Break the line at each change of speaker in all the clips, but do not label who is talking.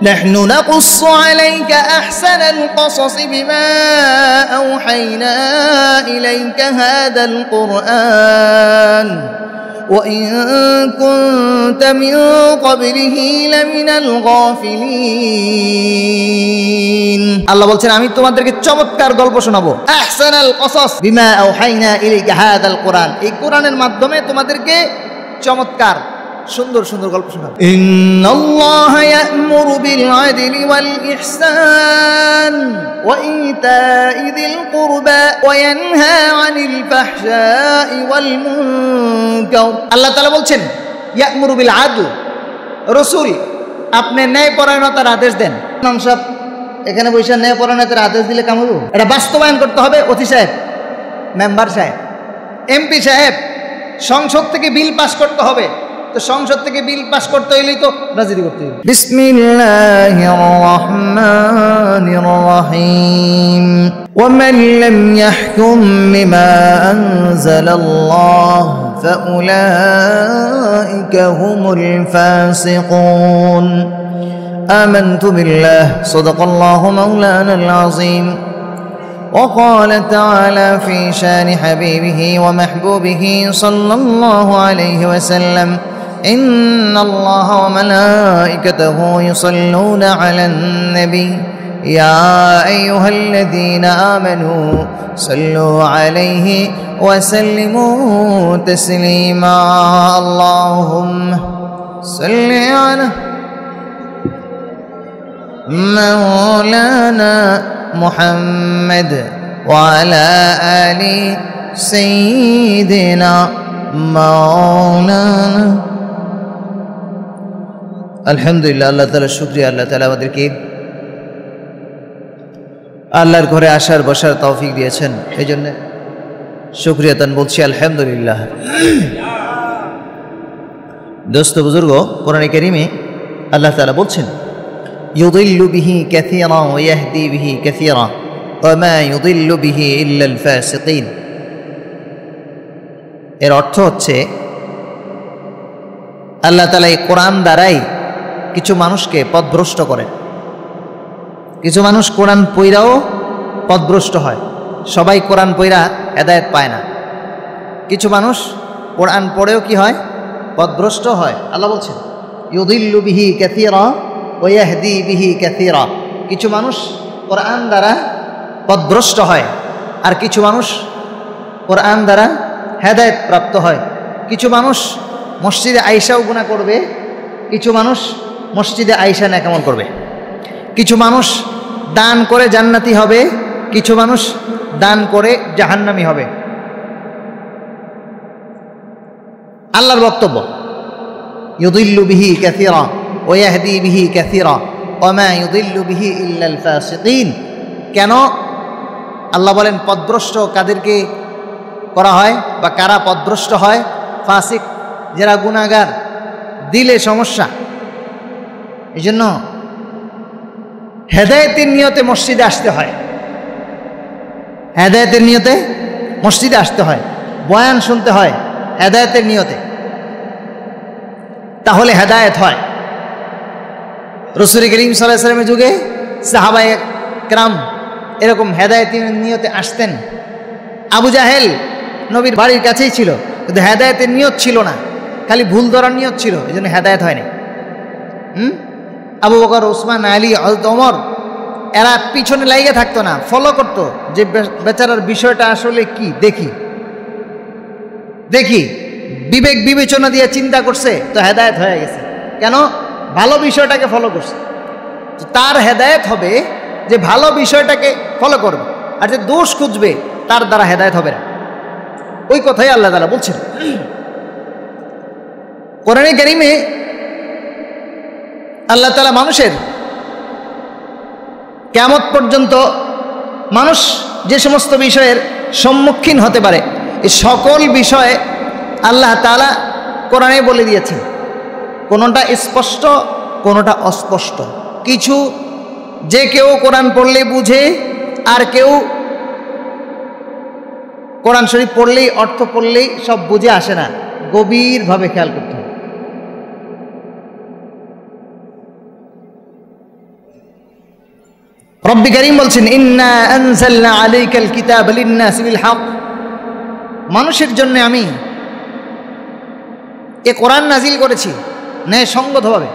নাহনু নাকুসসু আলাইকা আহসানাল কসস বিমা আওহাইনা ইলাইকা হাদাল কুরআন ওয়া ইন কুনতা মিন ক্বাবলিহি লামিনাল গাফিলিন। আল্লাহ বলছেন আমি তোমাদেরকে চমৎকার গল্প শোনাবো। আহসানাল কসস বিমা আওহাইনা ইলাইকা হাদাল কুরআন, এই কোরআনের মাধ্যমে তোমাদেরকে চমৎকার সুন্দর সুন্দর গল্প শোনাবো। ইন্নাল্লাহা ইয়া'মুরু বিল আদলি ওয়াল ইহসান ওয়া ইতা'i যিল কুরবা ওয়া ইয়ানহা আনিল ফাহশাই ওয়াল মুনকার। আল্লাহ তাআলা বলছেন ইয়া'মুরু বিল আদল, রাসূল আপনি ন্যায়পরায়ণতার আদেশ দেন। ইমাম সাহেব এখানে বসে ন্যায়পরায়ণতার আদেশ দিলে কাম হবে? এটা বাস্তবায়ন করতে হবে ওসি সাহেব, মেম্বার সাহেব, এমপি সাহেব, সংসদ থেকে বিল পাস করতে হবে। তো সংসদ থেকে বিল পাস করতে হইলেই তো রাজনীতি করতে হবে। বিসমিল্লাহির রহমানির রহিম ওয়া মান লাম ইয়াহকুম বিমা আনজালাল্লাহ ফাউলাইকা হুমুল ফাসিকুন। আমানতু বিল্লাহ সাদাকাল্লাহু মাওলানাল আযীম। وقال تعالى في شان حبيبه ومحبوبه صلى الله عليه وسلم إن الله وملائكته يصلون على النبي يا أيها الذين آمنوا صلوا عليه وسلموا تسليما اللهم صل على مولانا محمد وعلى آل سيدنا مولانا। আলহামদুলিল্লাহ, আল্লাহ তাআলা শুকরিয়া। আল্লাহ তাআলা আমাদেরকে আল্লাহর ঘরে আসার বসার তৌফিক দিয়েছেন, এই জন্য শুকরিয়া তান বলছি আলহামদুলিল্লাহ। দোস্ত বুজুর্গ, কোরআনে কারীমে আল্লাহ তাআলা বলছেন يضل به كثيرا ويهدي به كثيرا وما يضل به إلا الفاسقين। এর অর্থ হচ্ছে আল্লাহ তাআলা এই কোরআন দ্বারাই কিছু মানুষকে পথভ্রষ্ট করেন। কিছু মানুষ কোরআন পইরাও পথভ্রষ্ট হয়, সবাই কোরআন পইরা হেদায়েত পায় না। কিছু মানুষ কোরআন পড়েও কি হয়? পথভ্রষ্ট হয়। আল্লাহ বলছেন ইউদিল্লু বিহি কাসীরা ওয়া ইয়াহদি বিহি কাসীরা। কিছু মানুষ কোরআন দ্বারা পথভ্রষ্ট হয় আর কিছু মানুষ কোরআন দ্বারা হেদায়েত প্রাপ্ত হয়। কিছু মানুষ মসজিদে আইসাও গুনাহ করবে, কিছু মানুষ মসজিদে আইসা নেকামল করবে। কিছু মানুষ দান করে জান্নাতি হবে, কিছু মানুষ দান করে জাহান্নামী হবে। আল্লাহর বক্তব্য ইউদিল্লু বিহি কাসীরা ওয়া ইয়াহদি বিহি কাসীরা ওয়া মা ইউদিল্লু বিহি ইল্লাল ফাসিকিন। কেন আল্লাহ বলেন পথভ্রষ্ট কাদেরকে করা হয় বা কারা পথভ্রষ্ট হয়? ফাসিক, যারা গুনাহগার, দিলে সমস্যা। এই জন্য হেদায়েতের নিয়তে মসজিদে আসতে হয়, হেদায়েতের নিয়তে মসজিদে আসতে হয়, বয়ান শুনতে হয় হেদায়েতের নিয়তে, তাহলে হেদায়েত হয়। রাসূল করিম সাল্লাল্লাহু আলাইহি ওয়াসাল্লামের যুগে সাহাবায়ে কেরাম এরকম হেদায়েতের নিয়তে আসতেন। আবু জাহেল নবীর বাড়ির কাছেই ছিল, কিন্তু হেদায়েতের নিয়ত ছিল না, খালি ভুল ধরার নিয়ত ছিল, এই জন্য হেদায়েত হয়নি। আবু বকর, ওসমান, আলী, হযরত ওমর এরা পিছনে লাইগে থাকতো না, ফলো করতো যে বেচারার বিষয়টা আসলে কি দেখি দেখি, বিবেক বিবেচনা দিয়ে চিন্তা করছে, তো হেদায়েত হয়ে গেছে। কেন? ভালো বিষয়টাকে ফলো করছে। তার হেদায়েত হবে যে ভালো বিষয়টাকে ফলো করবে, আর যে দোষ খুঁজবে তার দ্বারা হেদায়েত হবে না। ওই কথাই আল্লাহ তাআলা বলছেন কোরআনে কারীমে। আল্লাহ তাআলা মানুষের কিয়ামত পর্যন্ত মানুষ যে সমস্ত বিষয়ের সম্মুখীন হতে পারে, এই সকল বিষয়ে আল্লাহ তাআলা কোরআনে বলে দিয়েছেন। কোনোটা স্পষ্ট, কোনোটা অস্পষ্ট। কিছু যে কেউ কোরআন পড়লেই বুঝে, আর কেউ কোরআন শরীফ পড়লেই, অর্থ পড়লেই সব বুঝে আসে না। গভীরভাবে খেয়াল করতে হবে। রব্বি কারীম বলছেন ইন্না আনজালনা আলাইকাল কিতাবা লিন-নাসি বিল হক, মানুষের জন্য আমি এ কোরআন নাজিল করেছি ন্যায়সঙ্গতভাবে।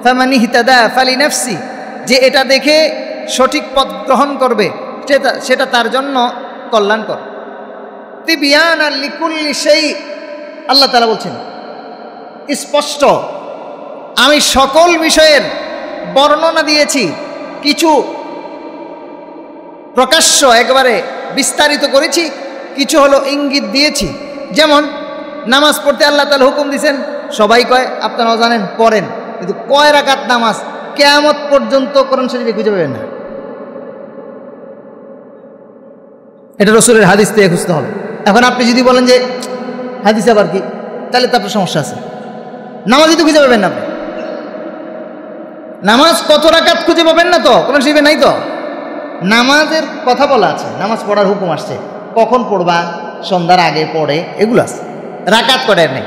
ফামান ইহতাদা ফালিনাফসি, যে এটা দেখে সঠিক পথ গ্রহণ করবে সেটা তার জন্য কল্যাণকর। তিবিয়ানান লিকুল্লি শাই, আল্লাহ তাআলা বলছেন স্পষ্ট আমি সকল বিষয়ের বর্ণনা দিয়েছি, কিছু প্রকাশ্য একবারে বিস্তারিত করেছি, কিছু হলো ইঙ্গিত দিয়েছি। যেমন নামাজ পড়তে আল্লাহ তাআলা হুকুম দিয়েছেন, সবাই কয় আপনারাও জানেন পড়েন, কিন্তু কয় রাকাত নামাজ কিয়ামত পর্যন্ত কোরআন শরীফে খুঁজে পাবেন না। এটা রাসূলের হাদিস থেকে খুঁজতে হবে। এখন আপনি যদি বলেন যে হাদিস আবার কি, তাহলে তো আপনার সমস্যা আছে। নামাজই তো খুঁজে পাবেন না আপনি, নামাজ কত রাকাত খুঁজে পাবেন না, তো কোরআন শরীফে নাই। তো নামাজের কথা বলা আছে, নামাজ পড়ার হুকুম আসছে, কখন পড়বা, সন্ধ্যার আগে পড়ে, এগুলো আছে। রাকাত কটার নেই।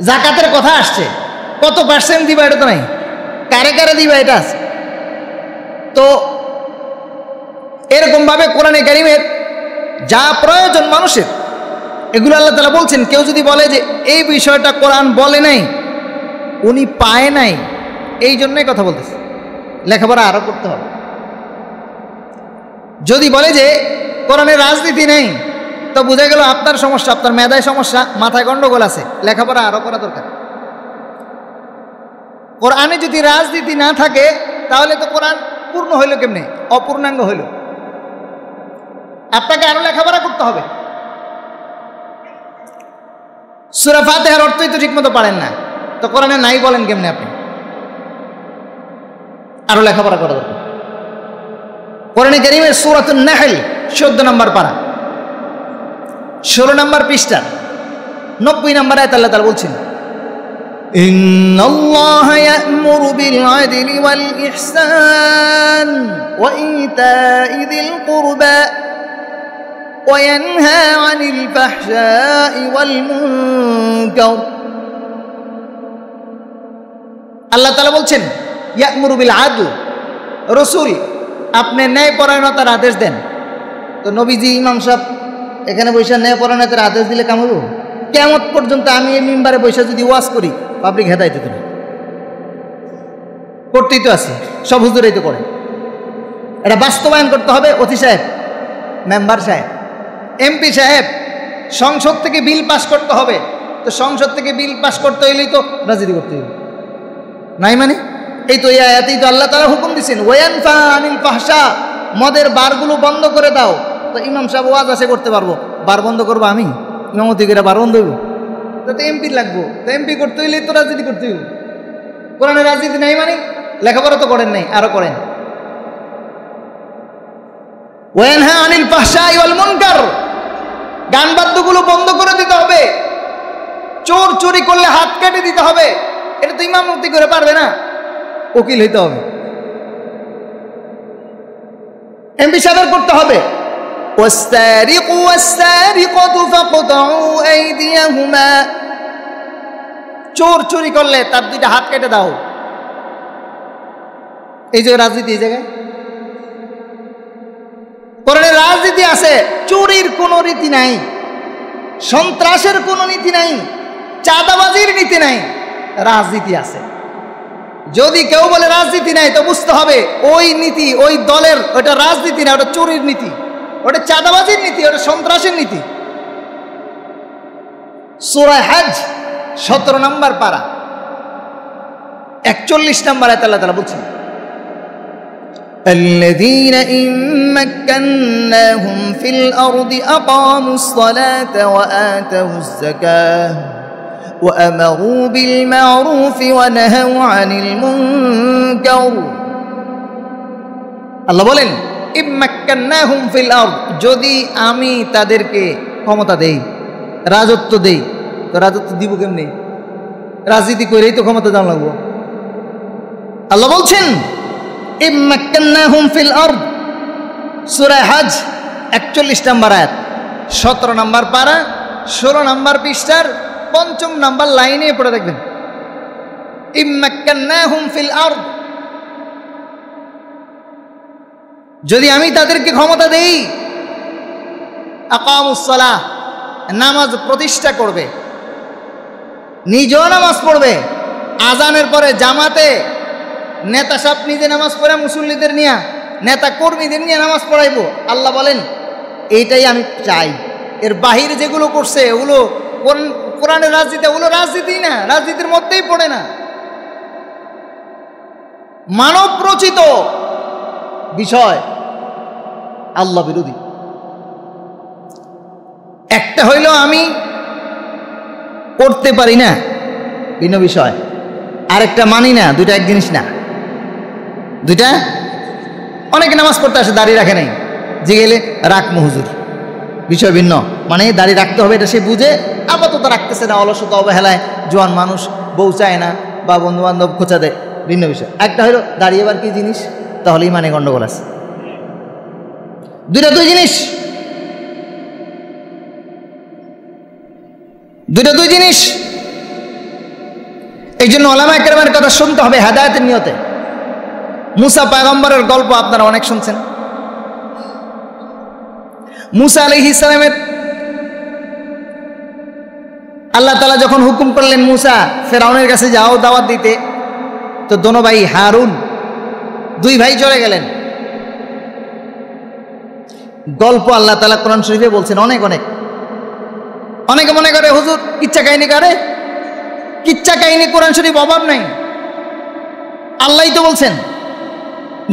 জাকাতের কথা আসছে, কত পার্সেন্ট দিবা এটা তো নাই, কারে কারে দিবা এটা আছে। তো এরকম ভাবে কোরআনে কারীমের যা প্রয়োজন মানুষের, এগুলো আল্লাহ তাআলা বলছেন। কেউ যদি বলে যে এই বিষয়টা কোরআন বলে নাই, উনি পায় নাই, এই জন্যই কথা বলতেছে, লেখাপড়া আরো করতে হবে। যদি বলে যে কোরআনে রাজনীতি নেই, তো বোঝা গেল আপনার সমস্যা, আপনার মেধায় সমস্যা, মাথায় গন্ডগোল আছে, লেখাপড়া আরো করা দরকার। কোরআনে যদি রাজনীতি না থাকে, তাহলে তো কোরআন পূর্ণ হইল কেমনে, অপূর্ণাঙ্গ হইল। আপনাকে আরো লেখাপড়া করতে হবে। সূরা ফাতিহার অর্থই তো ঠিকমতো পারেন না, তো কোরআনে নাই বলেন কেমনে আপনি? আরো লেখাপড়া করা দরকার। কোরআনে কারীমের সূরাতুন নাহল 14 নম্বর পারা 16 নম্বর পৃষ্ঠা 90 নম্বর আয়াত আল্লাহ তাআলা বলছেন ইন্নাল্লাহা ইয়া'মুরু বিল আদলি ওয়াল ইহসান ওয়া ইতা'i যিল কুরবা ওয়া ইয়ানহা 'আনিল ফাহশা'i ওয়াল মুনকার। আল্লাহ তাআলা বলছেন ইয়া'মুরু বিল আদল, রাসূল আপনি ন্যায়পরায়ণতার আদেশ দেন। তো নবীজি ইমাম সাহেব এখানে বৈশা ন্যায়পরায়ণতার আদেশ দিলে কাম হইব? কিয়ামত পর্যন্ত আমি এই মিম্বারে বৈশা যদি ওয়াজ করি, পাবলিক হেদায়েত দিত না। করতেই তো আছি, সব হুজুরাই তো করে। এটা বাস্তবায়ন করতে হবে। অতি সাহেব, মেম্বার সাহেব, এমপি সাহেব, সংসদ থেকে বিল পাস করতে হবে। তো সংসদ থেকে বিল পাস করতে হইলেই তো রাজনীতি করতে হবে, নাই মানে? এই তো এই আয়াতেই তো আল্লাহ তাআলা হুকুম দিয়েছেন ওয়ায়ানফা আনিল ফাহশা, মদের বারগুলো বন্ধ করে দাও। তো ইমাম সাহেব ওয়াজ আসে করতে পারবো, বার বন্ধ করবো আমি? ইমামতি করে বার বন্ধ হইব? তো এমপি লাগবো, তো এমপি করতে হইলেই তো রাজনীতি করতে হইব। কোরআনে রাজনীতি নাই মানে? লেখাপড়া তো করেন নাই, আরো করেন। ওয়ায়ানহা আনিল ফাহশা ওয়াল মুনকার, গান বাদ্যগুলো বন্ধ করে দিতে হবে। চোর চুরি করলে হাত কেটে দিতে হবে। এটা তো ইমামতি করে পারবে না, উকিল হইতে হবে, এমপি সাহেব করতে হবে। ওয়াসসারিকু ওয়াসসারিকাতু ফাকতাউ আইদিয়াহুমা, চোর চুরি করলে তার দুইটা হাত কেটে দাও। এই যে রাজনীতি, এই জায়গায় কোরআনে রাজনীতি আছে, চুরির কোনো রীতি নাই, সন্ত্রাসের কোনো নীতি নাই, চাঁদাবাজির নীতি নাই, রাজনীতি আছে। যদি কেউ বলে রাজনীতি নাই, তো বুঝতে হবে ওই নীতি ওই দলের, ওটা রাজনীতি না, ওটা চুরির নীতি, ওটা চাঁদাবাজির নীতি, ওটা সন্ত্রাসের নীতি। সূরা হজ 17 নম্বর পারা 41 নম্বর আয়াত আল্লাহ তাআলা বলছেন الذين إن مكناهم في الأرض أقاموا الصلاة وآتوا الزكاة وأمروا بالمعروف ونهوا عن المنكر। আল্লাহ বলেন ইম্মাক্কান্নাহুম ফিল আরদ, যদি আমি তাদেরকে ক্ষমতা দেই, রাজত্ব দেই। তো রাজত্ব দিব কেমনে? রাজনীতি করেই তো ক্ষমতা দাম লাগবো। আল্লাহ বলছেন ইম্মাক্কান্নাহুম ফিল আরদ, সূরা হজ 41 নম্বর আয়াত 17 নম্বর পারা 16 নম্বর পৃষ্ঠার 5 নম্বর লাইনে পড়ে দেখবেন ইম্মাক্কান্নাহুম ফিল আরদ, যদি আমি তাদেরকে ক্ষমতা দেই, আকামুস সালাহ, নামাজ প্রতিষ্ঠা করবে, নিজেও নামাজ পড়বে, আজানের পরে জামাতে নেতা সাহেব নিজে নামাজ পড়ে মুসল্লিদের নিয়ে, নেতা কর্মীদের নিয়ে নামাজ পড়াইবো, আল্লাহ বলেন এইটাই আমি চাই। এর বাহিরে যেগুলো করছে ওগুলো কোরআনের রাজনীতি, ওগুলো রাজনীতি না, রাজনীতির মধ্যেই পড়ে না, মানব রচিত বিষয়, আল্লাহ বিরোধী। একটা হইল আমি করতে পারি না, ভিন্ন বিষয়, আরেকটা মানি না, দুইটা এক জিনিস না, দুইটা। অনেকে নামাজ পড়তে আসে দাড়ি রাখে নাই, যে গেলে রাখবো হুজুর, বিষয় ভিন্ন, মানে দাড়ি রাখতে হবে এটা সে বুঝে, আপাতত রাখতেছে না, অলসতা অবহেলায়, জোয়ান মানুষ, বউ চায় না বা বন্ধু বান্ধব খোঁচা দেয়, ভিন্ন বিষয়। একটা হলো দাঁড়িয়ে এবার কি জিনিস, তাহলে ইমানে গন্ডগোল আছে, দুইটা দুই জিনিস, দুইটা দুই জিনিস। এই জন্য ওলামায়ে কেরামের কথা শুনতে হবে হেদায়েতের নিয়তে। মুসা পয়গম্বরের গল্প আপনারা অনেক শুনছেন। মুসা আলাইহিস সালামের আল্লাহ তাআলা যখন হুকুম করলেন মুসা ফেরাউনের কাছে যাও দাওয়াত দিতে, তো দোনো ভাই হারুন, দুই ভাই চলে গেলেন। গল্প আল্লাহ তাআলা কোরআন শরীফে বলছেন অনেক অনেক। অনেকে মনে করে হুজুর কিচ্ছা কাহিনী করে, কিচ্ছা কাহিনী কোরআন শরীফ অভাব নাই, আল্লাহই তো বলছেন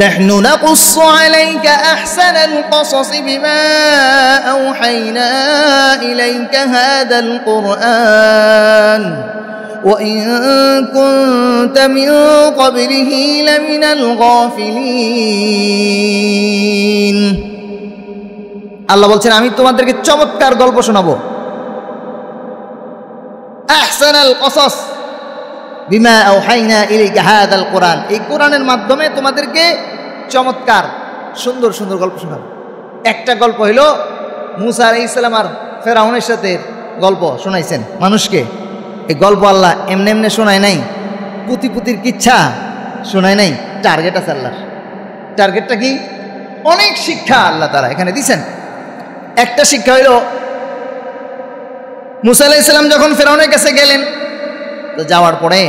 نحن نقص عليك أحسن القصص بما أوحينا إليك هذا القرآن وإن كنت من قبله لمن الغافلين। আল্লাহ বলছেন আমি তোমাদেরকে চমৎকার গল্প শোনাবো, আহসানাল কসস বিমা আওহাইনা ইলাইকা হাযাল কোরআন, এই কোরআনের মাধ্যমে তোমাদেরকে চমৎকার সুন্দর সুন্দর গল্প শোনাবো। একটা গল্প হইল মুসা আলাইহিস সালাম আর ফেরাউনের সাথে গল্প শোনাইছেন মানুষকে। এই গল্প আল্লাহ এমনি এমনি শোনায় নাই, পুঁতি পুতির কিচ্ছা শোনায় নাই, টার্গেট আছে আল্লাহর। টার্গেটটা কি? অনেক শিক্ষা আল্লাহ তাআলা এখানে দিয়েছেন। একটা শিক্ষা হইল মুসা আলাইহিস সালাম যখন ফেরাউনের কাছে গেলেন, তো যাওয়ার পরে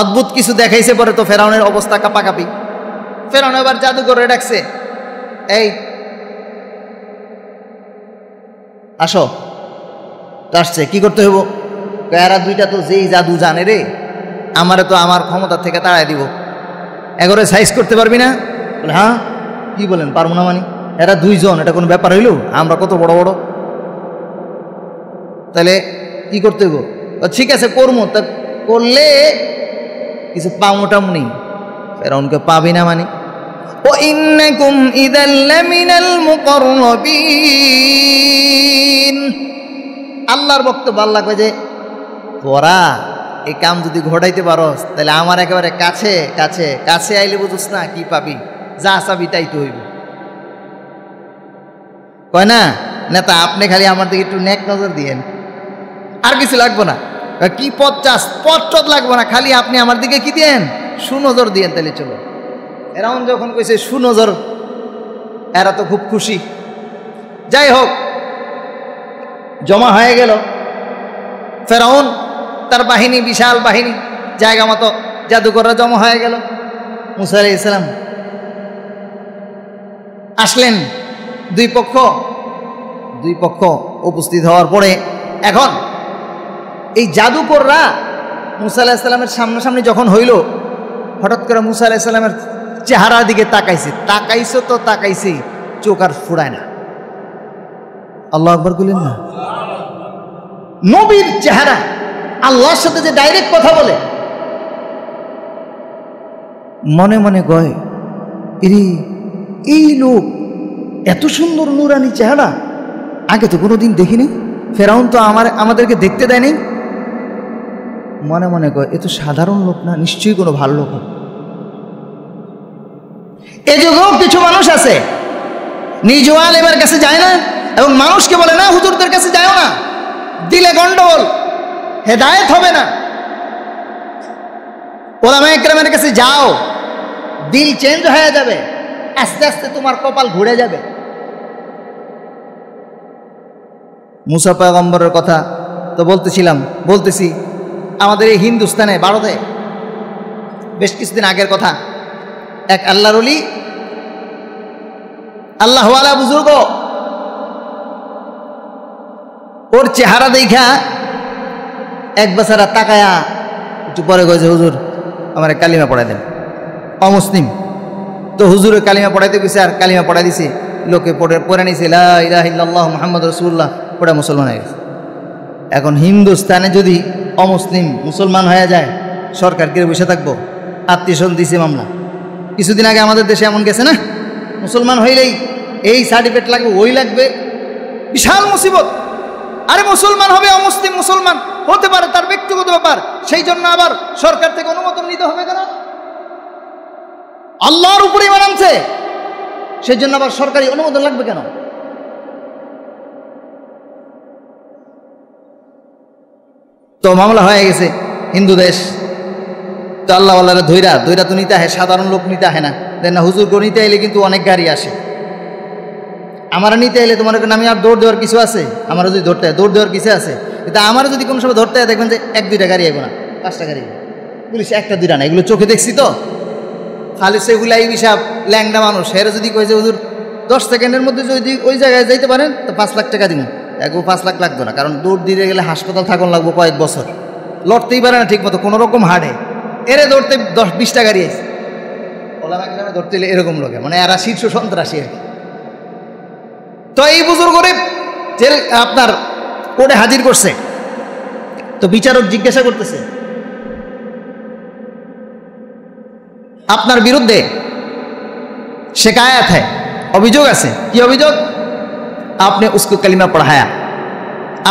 অদ্ভুত কিছু দেখাইছে, পরে তো ফেরাউনের অবস্থা কাঁপাকাঁপি। ফেরাউন এবার জাদুঘরে ডাকছে, এই আসো। আসছে, কি করতে হইব? এরা দুইটা তো যেই জাদু জানে রে, আমারে তো আমার ক্ষমতা থেকে তাড়াই দিব, এগোরে সাইজ করতে পারবি না? বলে হ্যাঁ, কি বলেন পারবো না মানে? এরা দুইজন, এটা কোনো ব্যাপার হইল? আমরা কত বড় বড়, তাহলে কি করতে হইব? ঠিক আছে করবো, তা করলে কিছু পামোটাম নেই, ফেরাউনকে পাবি না মানে। ও ইন্নাকুম ইযাল লামিনাল মুকাররাবিন, আল্লাহর বক্তব্য আল্লাহ কয় যে তোরা এই কাম যদি ঘটাইতে পারস তাহলে আমার একেবারে কাছে কাছে কাছে আইলে বুঝুস না কি পাবি, যা চাবি তাই তো হইব। কয় না নেতা আপনি খালি আমার দিকে একটু নেক নজর দিয়েন, আর কিছু লাগবো না। কি পথ চাস? পথ টথ লাগবো না, খালি আপনি আমার দিকে কি দিয়েন? সুনজর দিয়েন, তাহলে চলো। এরাউন যখন কইছে সুনজর, এরা তো খুব খুশি। যাই হোক, জমা হয়ে গেল ফেরাউন তার বাহিনী, বিশাল বাহিনী, জায়গা মতো জাদুকররা জমা হয়ে গেল। মুসা আলাইহিস সালাম আসলেন, দুই পক্ষ উপস্থিত হওয়ার পরে এখন এই জাদুকররা মুসা আলাইহিস সালামের সামনাসামনি যখন হইল, হঠাৎ করে মুসা আলাইহিস সালামের চেহারার দিকে তাকাইছে তো তাকাইছে, চোখ আর ফুরায় না। আল্লাহু আকবার বলেন না? নবীর চেহারা, আল্লাহর সাথে যে ডাইরেক্ট কথা বলে, মনে মনে কয় এরে এই লোক এত সুন্দর নূরানি চেহারা আগে তো কোনোদিন দেখিনি, ফেরাউন তো আমাদেরকে দেখতে দেয়নি। মনে মনে কয় এ তো সাধারণ লোক না, নিশ্চয়ই কোনো ভালো লোক। এ যুগেও কিছু মানুষ আছে নিজ আলেমের কাছে যায় না এবং মানুষকে বলে না হুজুরদের কাছে যাও না, দিলে গন্ডগোল, হেদায়েত হবে না। ওলামায়ে কেরামের কাছে যাও, দিল চেঞ্জ হয়ে যাবে, আস্তে আস্তে তোমার কপাল ঘুরে যাবে। মুসা পয়গম্বরের কথা তো বলতেছি আমাদের এই হিন্দুস্তানে ভারতে বেশ কিছুদিন আগের কথা। এক আল্লাহর ওলি, আল্লাহওয়ালা বুজুর্গ, ওর চেহারা দেখা এক বছর তাকায়া একটু পরে কয়েছে, হুজুর আমার কালিমা পড়াই দেন। অমুসলিম তো হুজুরে কালিমা পড়াইতে গেছে, আর কালিমা পড়াই দিছে, লোকে পড়ে নিছে লা ইলাহা ইল্লাল্লাহ মুহাম্মাদুর রাসূলুল্লাহ, পড়া মুসলমান হয়ে গেছে। এখন হিন্দুস্তানে যদি অমুসলিম মুসলমান হয়ে যায়, সরকার কে বসে থাকবো? আত্মীয়স্বজন দিছে মামলা। কিছুদিন আগে আমাদের দেশে এমন গেছে না, মুসলমান হইলেই এই সার্টিফিকেট লাগবে, ওই লাগবে, বিশাল মুসিবত। আরে মুসলমান হবে, অমুসলিম মুসলমান হতে পারে, তার ব্যক্তিগত ব্যাপার, সেই জন্য আবার সরকার থেকে অনুমোদন নিতে হবে কেন? আল্লাহর উপরে ঈমান আনছে, সেই জন্য আবার সরকারি অনুমোদন লাগবে কেন? তো মামলা হয়ে গেছে হিন্দু দেশ। তো আল্লাহ আল্লাহরা ধৈরা তো নিতে আহে, সাধারণ লোক নিতে আহে না। দেন না হুজুর গো নিতে এলে কিন্তু অনেক গাড়ি আসে, আমার নিতে এলে তোমার আমি আর দৌড় দেওয়ার কিছু আছে? আমার যদি ধরতে হয় দৌড় দেওয়ার কিছু আছে? কিন্তু আমার যদি কোনো সময় ধরতে হয়, দেখবেন যে 1-2টা গাড়ি আইব না, 5টা গাড়ি, পুলিশ 1টা-2টা না, এগুলো চোখে দেখছি তো। খালি সেগুলাই হিসাব, ল্যাংডা মানুষ, হেরে যদি কয়েছে হুজুর 10 সেকেন্ডের মধ্যে যদি ওই জায়গায় যাইতে পারেন তো 5 লাখ টাকা দিন। একবার 5 লাখ লাগবে না, কারণ দৌড় দিয়ে গেলে হাসপাতাল থাকুন লাগবো কয়েক বছর, লড়তেই পারে না ঠিক মতো, কোনো রকম হাঁটে। এরে ধরতে 10-20টা গাড়ি আছে, ওলামা গ্রামে ধরতে এরকম লোকে, মানে এরা শীর্ষ সন্ত্রাসী আর কি। তো এই বুজুর্গরে জেল আপনার কোর্টে হাজির করছে। তো বিচারক জিজ্ঞাসা করতেছে, আপনার বিরুদ্ধে শিকায়ত है, অভিযোগ আছে। কি অভিযোগ? আপনি উসকো কালিমা পড়ায়া,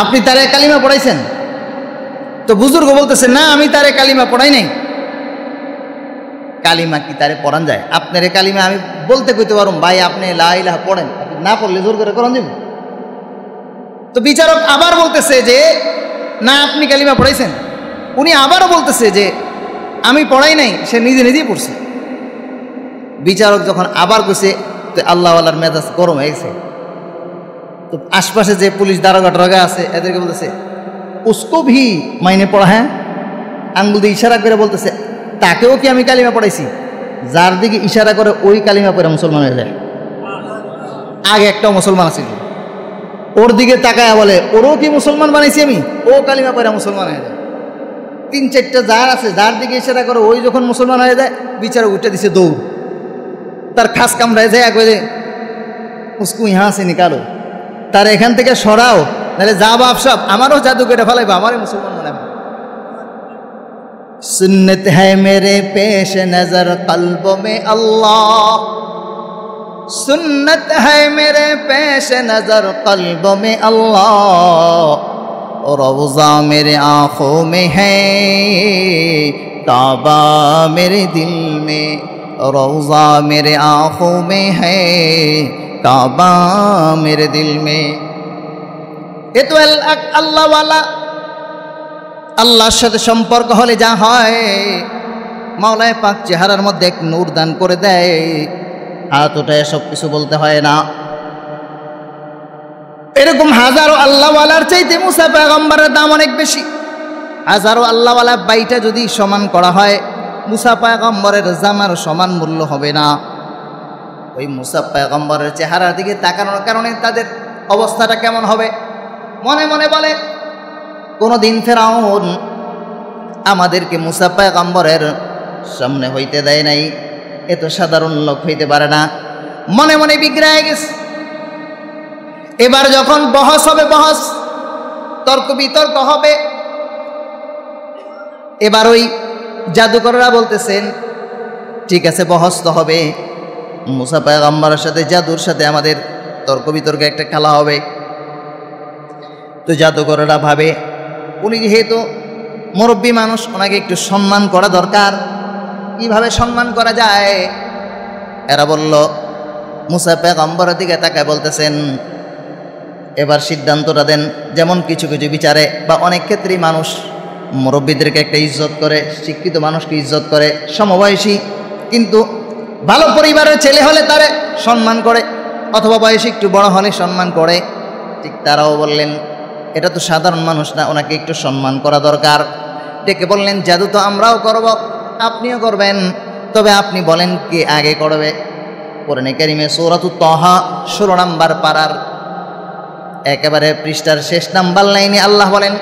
আপনি তারে কালিমা পড়াইছেন। তো বুজুর্গ বলতেছে, না আমি তারে কালিমা পড়াই নাই। কালিমা কি তারে পড়ান যায়? আপনার কালিমা আমি বলতে কইতে পারুম, ভাই আপনি লা ইলাহা পড়েন, না পড়লে জোর করে করান যাবে। তো বিচারক আবার বলতেছে যে না আপনি কালিমা পড়াইছেন। উনি আবারও বলতেছে যে আমি পড়াই নাই, সে নিজে নিজেই পড়ছে। বিচারক যখন আবার কইছে, তো আল্লাহওয়ালার মেজাজ গরম হয়ে গেছে। তো আশপাশে যে পুলিশ দারোগা আছে এদেরকে বলতেছে, উসকো ভি মাইনে পড়া, হ্যাঁ, আঙ্গুল দিয়ে ইশারা করে বলতেছে, তাকেও কি আমি কালিমা পড়াইছি? যার দিকে ইশারা করে ওই কালিমা পড়ে মুসলমান হয়ে যায়। আগে একটাও মুসলমান আছিল, ওর দিকে তাকায় বলে, ওরও কি মুসলমান বানাইছি আমি? ও কালিমা পড়ে মুসলমান হয়ে যায়। 3-4টা যার আছে, যার দিকে ইশারা করে ওই যখন মুসলমান হয়ে যায়, বিচারক উঠে দিছে দৌড়, তার খাস কামড়ায় যায়, একবারে উসকো ইহা সে নিকালো, তার এখান থেকে সরাও, নাহলে যা বাপ সব আমারও জাদু করে ফেলাইবা, আমারই মুসলমান বানাবে। सुन्नत है मेरे पेश नजर कल्बों में अल्लाह, सुन्नत है मेरे पेश नजर कल्बों में अल्लाह, रोज़ा मेरे आँखों में है, काबा मेरे दिल में, रोज़ा मेरे आँखों में है, काबा मेरे दिल में। ये तो अल्लाह वाला, আল্লাহর সাথে সম্পর্ক হলে যা হয়, মাওলানা পাক চেহারার মধ্যে এক নূর দান করে দেয়, হাত উঠায় সব কিছু বলতে হয় না। এরকম হাজারো আল্লাহওয়ালার চাইতে মুসা পয়গম্বরের দাম অনেক বেশি। হাজারো আল্লাহওয়ালা বাইটা যদি সমান করা হয়, মুসা পয়গম্বরের জামার সমান মূল্য হবে না। ওই মুসা পয়গম্বরের চেহারার দিকে তাকানোর কারণে তাদের অবস্থাটা কেমন হবে? মনে মনে বলে, কোনদিন ফেরাউন আমাদেরকে মুসা পয়গম্বরের সামনে হইতে দেয় নাই, এত সাধারণ লোক হইতে পারে না। মনে মনে বিগড়ায় গেছে। এবার যখন বহস হবে, বহস তর্ক বিতর্ক হবে, এবার ওই জাদুকররা বলতেছেন, ঠিক আছে বহস তো হবে, মুসা পয়গম্বরের সাথে জাদুর সাথে আমাদের তর্ক বিতর্ক একটা খেলা হবে। তো জাদুকররা ভাবে উনি যেহেতু মুরব্বী মানুষ, ওনাকে একটু সম্মান করা দরকার। কিভাবে সম্মান করা যায়? এরা বলল, মুসা পয়গম্বরের দিকে তাকায় বলতেছেন, এবার সিদ্ধান্তটা দেন। যেমন কিছু কিছু বিচারে বা অনেক ক্ষেত্রেই মানুষ মুরব্বীদেরকে একটা ইজ্জত করে, শিক্ষিত মানুষকে ইজ্জত করে, সমবয়সী কিন্তু ভালো পরিবারের ছেলে হলে তারে সম্মান করে, অথবা বয়সে একটু বড় হলে সম্মান করে। ঠিক তারাও বললেন এটা তো সাধারণ মানুষ না, ওনাকে একটু সম্মান করা দরকার। ডেকে বললেন জাদু তো আমরাও করব, আপনিও করবেন, তবে আপনি বলেন কে আগে করবে। কোরআনে কারিমে সূরাতুত তাহা 16 নম্বর পারার একেবারে পৃষ্ঠার শেষ নাম্বার লাইনে আল্লাহ বলেন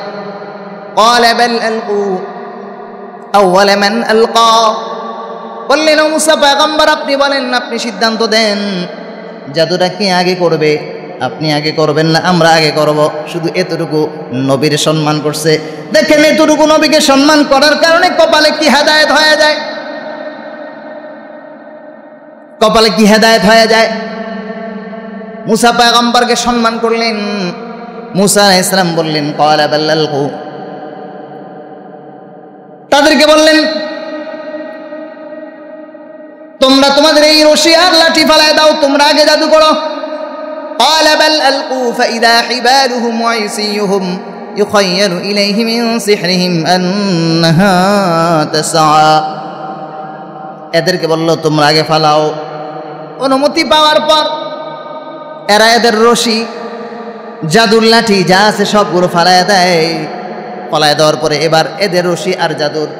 ক্বালা বাল আলকু আউয়ালা মান আলকা। বললেন ও মুসা পয়গম্বর আপনি বলেন, আপনি সিদ্ধান্ত দেন জাদুটা কে আগে করবে, আপনি আগে করবেন না আমরা আগে করব। শুধু এতটুকু নবীর সম্মান করছে। দেখেন এতটুকু নবীকে সম্মান করার কারণে কপালে কি হেদায়েত হয়ে যায়, কপালে কি হেদায়েত হয়ে যায়। মুসা পয়গম্বরকে সম্মান করলেন। মুসা আলাইহিস সালাম বললেন ক্বালা বাল আলকু, তাদেরকে বললেন তোমরা তোমাদের এই রশি আর লাঠি ফালায় দাও, তোমরা আগে জাদু করো। ক্বালা বাল আলকু ফাইদা হিবালুহুম ওয়া ইসিয়ুহুম ইউখায়্যালু ইলাইহি মিন সিহরিহিম আন্নাহা তাসআ। এদেরকে বলল তোমরা আগে ফালাও। অনুমতি পাওয়ার পর এরা এদের রশি জাদুর লাঠি যা আছে সবগুলো ফালায় দেয়। ফালায় দেওয়ার পরে এবার এদের রশি আর জাদুর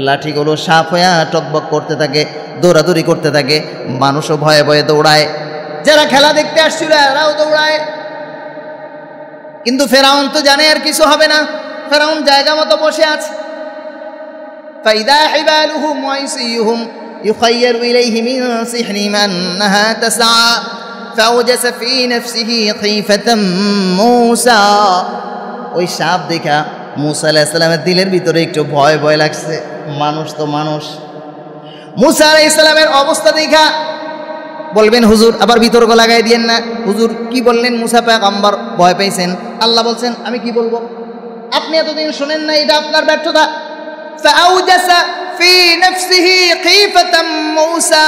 লাঠিগুলো সাপ হয়ে টকবক করতে থাকে, দৌড়াদৌড়ি করতে থাকে। মানুষও ভয়ে ভয়ে দৌড়ায়, যারা খেলা দেখতে আসছিল এরাও দৌড়ায়। কিন্তু ফেরাউন তো জানে আর কিছু হবে না, ফেরাউন জায়গা মতো বসে আছে। ফাইদা হিবালুহুম ওয়া ইসিয়ুহুম ইউখায়্যালু ইলাইহি মিন সিহরিহিম আন্নাহা তাসআ ফাওজাসা ফি নাফসিহি খিফাতাম মূসা। ওই সাপ দেখা মূসা আলাইহিস সালামের দিলের ভিতরে একটু ভয় ভয় লাগছে। মানুষ তো মানুষ। মূসা আলাইহিস সালামের অবস্থা দেখা বলবেন হুজুর আবার বিতর্ক লাগাই দিয়েন না। হুজুর কি বললেন? মূসা পয়গম্বর ভয় পেয়েছেন। আল্লাহ বলছেন আমি কি বলবো? আপনি এতদিন শুনেন না, এটা আপনার ব্যর্থতা। ফাআউজাসা ফি নাফসিহি খিফাতাম মূসা।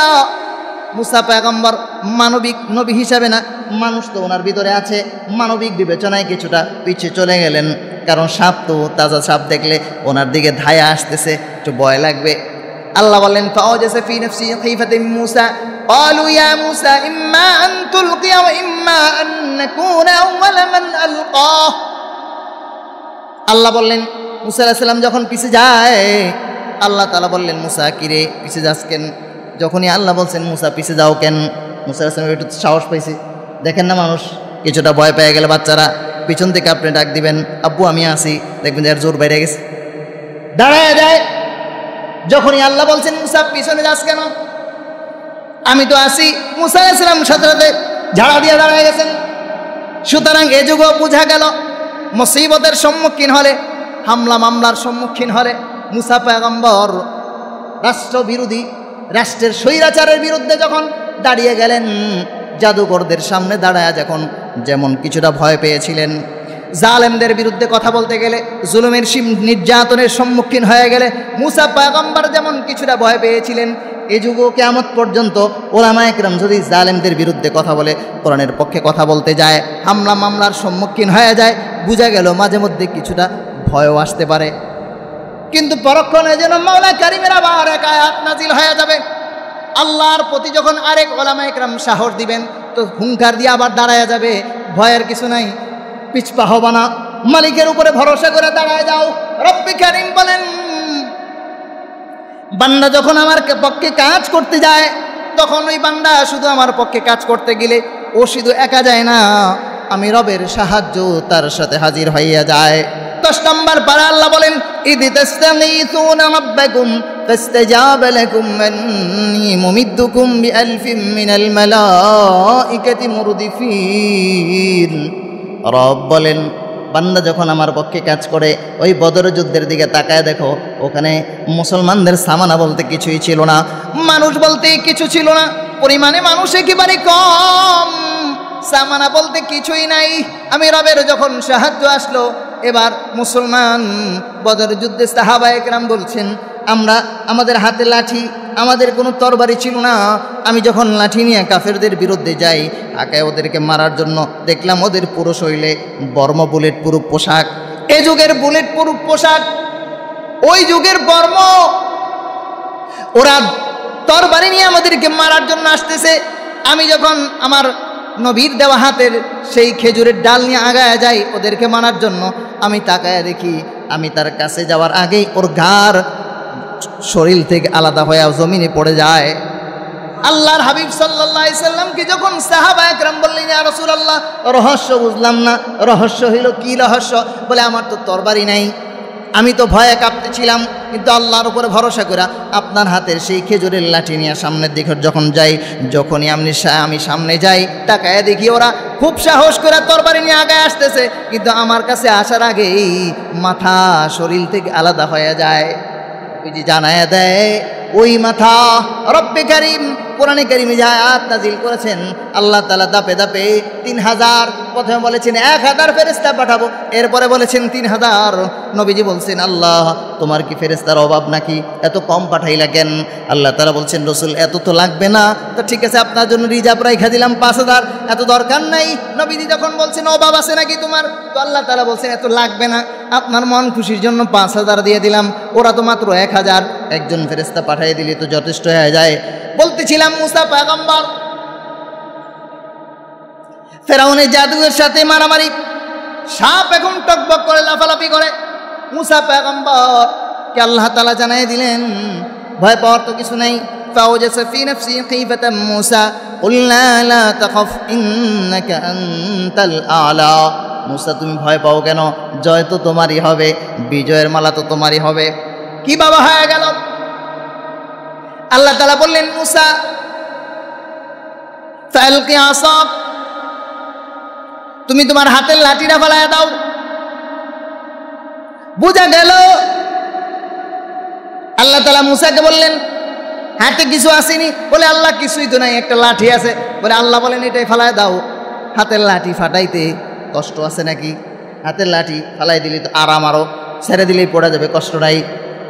মূসা পয়গম্বর মানবিক নবী হিসাবে না, মানুষ তো ওনার ভিতরে আছে, মানবিক বিবেচনায় কিছুটা পিছিয়ে চলে গেলেন। কারণ সাপ তো তাজা সাপ দেখলে ওনার দিকে ধায়া আসতেছে, একটু ভয় লাগবে। আল্লাহ বললেন ফাআউজাসা ফি নাফসিহি খিফাতাম মূসা ক্বালু ইয়া মূসা ইম্মা আন তুলকিয়া ওয়া ইম্মা আন নাকুনা আউওয়ালা মান আলকা। আল্লাহ বললেন মূসা আলাইহিস সালাম যখন পিছে যায়, আল্লাহ তাআলা বললেন মূসা কিরে পিছে যাস কেন? যখনই আল্লাহ বলছেন মূসা পিছে যাও কেন, মূসা আলাইহিস সালাম একটু সাহস পাইছে। দেখেন না মানুষ কিছুটা ভয় পেয়ে গেলে বাচ্চারা পিছন থেকে আপনি ডাক দিবেন আব্বু আমি আসি, দেখবেন যে আর জোর বাইরে গেছে, দাঁড়ায় যায়। যখনই আল্লাহ বলছেন মূসা পিছনে যাস কেন, আমি তো আসি, মূসা আলাইহিস সালাম সাথে সাথে ঝাড়া দিয়ে দাঁড়ায় গেছেন। সুতরাং এ যুগও বোঝা গেল মুসিবতের সম্মুখীন হলে, হামলা মামলার সম্মুখীন হলে মূসা পয়গম্বর রাষ্ট্রবিরোধী রাষ্ট্রের স্বৈরাচারের বিরুদ্ধে যখন দাঁড়িয়ে গেলেন, জাদুকরদের সামনে দাঁড়ায় যখন যেমন কিছুটা ভয় পেয়েছিলেন, জালেমদের বিরুদ্ধে কথা বলতে গেলে, জুলুমের নির্যাতনের সম্মুখীন হয়ে গেলে মূসা পয়গম্বর যেমন কিছুটা ভয় পেয়েছিলেন, এই যুগও কিয়ামত পর্যন্ত ওলামায়ে কেরাম যদি জালেমদের বিরুদ্ধে কথা বলে, কোরআনের পক্ষে কথা বলতে যায়, হামলা মামলার সম্মুখীন হয়ে যায়, বোঝা গেল মাঝে মধ্যে কিছুটা ভয়ও আসতে পারে। কিন্তু পরক্ষণে যেন মাওলা কারীমের আবার এক আয়াত নাজিল হয়ে যাবে। আল্লাহর প্রতি যখন আরেক ওলামায়ে কেরাম সাহস দিবেন, তো হুঙ্কার দিয়ে আবার দাঁড়ায় যাবে, ভয়ের কিছু নাই, পিছপা হবা না, মালিকের উপরে ভরসা করে দাঁড়ায় যাও। রব্বি কারীম বলেন বান্দা যখন আমার পক্ষে কাজ করতে যায়, তখন ওই বান্দা শুধু আমার পক্ষে কাজ করতে গেলে ও শুধু একা যায় না, আমি রবের সাহায্য তার সাথে হাজির হইয়া যায়। 10 নম্বর পারা আল্লাহ বলেন ইদ তাস্তাগীথুনা রাব্বাকুম ফাস্তাজাবা লাকুম আন্নী মুমিদ্দুকুম বিআলফিন মিনাল মালাইকাতি মুরদিফিন। রব বলেন বান্দা যখন আমার পক্ষে কাজ করে, ওই বদর যুদ্ধের দিকে তাকায় দেখো, ওখানে মুসলমানদের সামানা বলতে কিছুই ছিল না, মানুষ বলতে কিছু ছিল না, পরিমাণে মানুষ একেবারে কম, সামানা বলতে কিছুই নাই। আমি রবের যখন সাহায্য আসলো, এবার মুসলমান বদর যুদ্ধে সাহাবায়ে কেরাম বলছেন আমরা আমাদের হাতে লাঠি, আমাদের কোনো তরবারি ছিল না, আমি যখন লাঠি নিয়ে কাফেরদের বিরুদ্ধে যাই আকায় ওদেরকে মারার জন্য, দেখলাম ওদের পুরো শরীরে বর্ম বুলেট প্রুফ পোশাক। এ যুগের বুলেট প্রুফ পোশাক, ওই যুগের বর্ম, ওরা তরবারি নিয়ে আমাদেরকে মারার জন্য আসতেছে। আমি যখন আমার নবীর দেওয়া হাতের সেই খেজুরের ডাল নিয়ে আগায় যাই ওদেরকে মারার জন্য, আমি তাকায় দেখি আমি তার কাছে যাওয়ার আগেই ওর ঘাড় শরীর থেকে আলাদা হয়ে জমিনে পড়ে যায়। আল্লাহর হাবিব সাল্লাল্লাহু আলাইহি সাল্লামকে যখন সাহাবা একরাম বললেন, ইয়া রাসূলুল্লাহ, রহস্য বুঝলাম না, রহস্য হইল কি রহস্য? বলে, আমার তো তরবারি নাই, আমি তো ভয়ে কাঁপতেছিলাম, কিন্তু আল্লাহর উপরে ভরসা করে আপনার হাতের সেই খেজুরের লাঠি নিয়ে সামনের দিকে যখন যাই, যখনই আমি সামনে যাই, তাকায় দেখি ওরা খুব সাহস করে তরবারি নিয়ে আগায় আসতেছে, কিন্তু আমার কাছে আসার আগেই মাথা শরীর থেকে আলাদা হয়ে যায়। ওই যে জানায় দেয় ওই মাথা রব্বে কারীম কোরআনে কারীমে যে আয়াত নাজিল করেছেন, আল্লাহ তাআলা দাপে দাপে ৩০০০, প্রথমে বলেছেন ১০০০ ফেরেশতা পাঠাবো, এরপরে বলেছেন ৩০০০। নবীজি বলছেন, আল্লাহ তোমার কি ফেরেশতার অভাব নাকি, এত কম পাঠাইলা কেন? আল্লাহ তাআলা বলছেন, রসুল এত তো লাগবে না, তো ঠিক আছে আপনার জন্য রিজার্ভ রাইখা দিলাম ৫০০০, এত দরকার নাই। নবীজি যখন বলছেন অভাব আছে নাকি তোমার, তো আল্লাহ তাআলা বলছেন এত লাগবে না, আপনার মন খুশির জন্য ৫০০০ দিয়ে দিলাম, ওরা তো মাত্র ১০০০, একজন ফেরেশতা পাঠিয়ে দিলে তো যথেষ্ট হয়ে যায়। বলতেছিলাম মুসা পয়গম্বর ফেরাউনের জাদুয়ের সাথে মারামারি, সাপ এখন টকবক করে লাফালাফি করে। মুসা পয়গম্বর কে আল্লাহ তাআলা জানিয়ে দিলেন, ভয় পাওয়ার তো কিছু নেই। ফাওজাসা ফি নাফসি খিফাতাম মুসা কুলনা লা তাখাফ ইন্নাকা আনতাল আ'লা। মুসা তুমি ভয় পাও কেন? জয় তো তোমারই হবে, বিজয়ের মালা তো তোমারই হবে। কি বাবা হয়ে গেল? আল্লাহ তাআলা বললেন, মুসা ফালকি আসাক, তুমি তোমার হাতের লাঠিটা ফেলায় দাও। বুঝা গেল আল্লাহ তাআলা মুসাকে বললেন, হাতে কিছু আসেনি? বলে, আল্লাহ কিছুই তো নাই, একটা লাঠি আছে। বলে, আল্লাহ বলেন এটাই ফেলায় দাও। হাতের লাঠি ফাটাইতে কষ্ট আছে নাকি? হাতের লাঠি ফালাই দিলে তো আরাম, আরো ছেড়ে দিলেই পড়ে যাবে, কষ্ট নাই।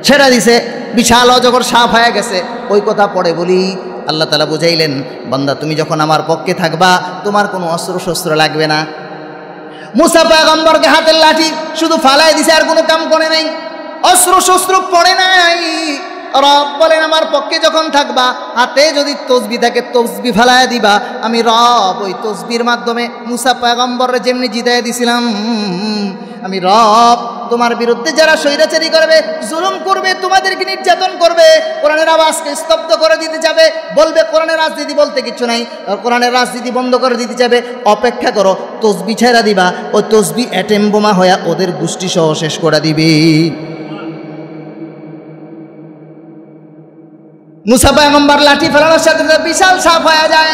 ছেড়ে দিছে, বিশাল অজগর সাপ হয়ে গেছে। ওই কথা পড়ে বলি আল্লাহ তাআলা বুঝাইলেন, বান্দা তুমি যখন আমার পক্ষে থাকবা তোমার কোনো অস্ত্র শস্ত্র লাগবে না। মুসা পয়গম্বরকে হাতের লাঠি শুধু ফালাই দিছে, আর কোনো কাম করে নাই, অস্ত্র শস্ত্র পড়ে নাই। রব বলেন, আমার পক্ষে যখন থাকবা, হাতে যদি তসবি থাকে তসবি ফালায় দিবা, আমি রব ওই তসবির মাধ্যমে মুসা পয়গম্বররে যেমনি জিতায় দিছিলাম, আমি রব তোমার বিরুদ্ধে যারা স্বৈরাচারী করবে, জুলুম করবে, তোমাদেরকে নির্যাতন করবে, কোরআনের আওয়াজকে স্তব্ধ করে দিতে যাবে, বলবে কোরআনের রাজনীতি বলতে কিছু নাই, কোরআনের রাজনীতি বন্ধ করে দিতে যাবে, অপেক্ষা করো, তসবি ছেড়া দিবা, ওই তসবি অ্যাটেম বোমা হয়ে ওদের গোষ্ঠী সহ শেষ করে দিবি। মুসা পয়গম্বর লাঠি ফেলানোর সাথে সাথে বিশাল সাপ হয়ে যায়।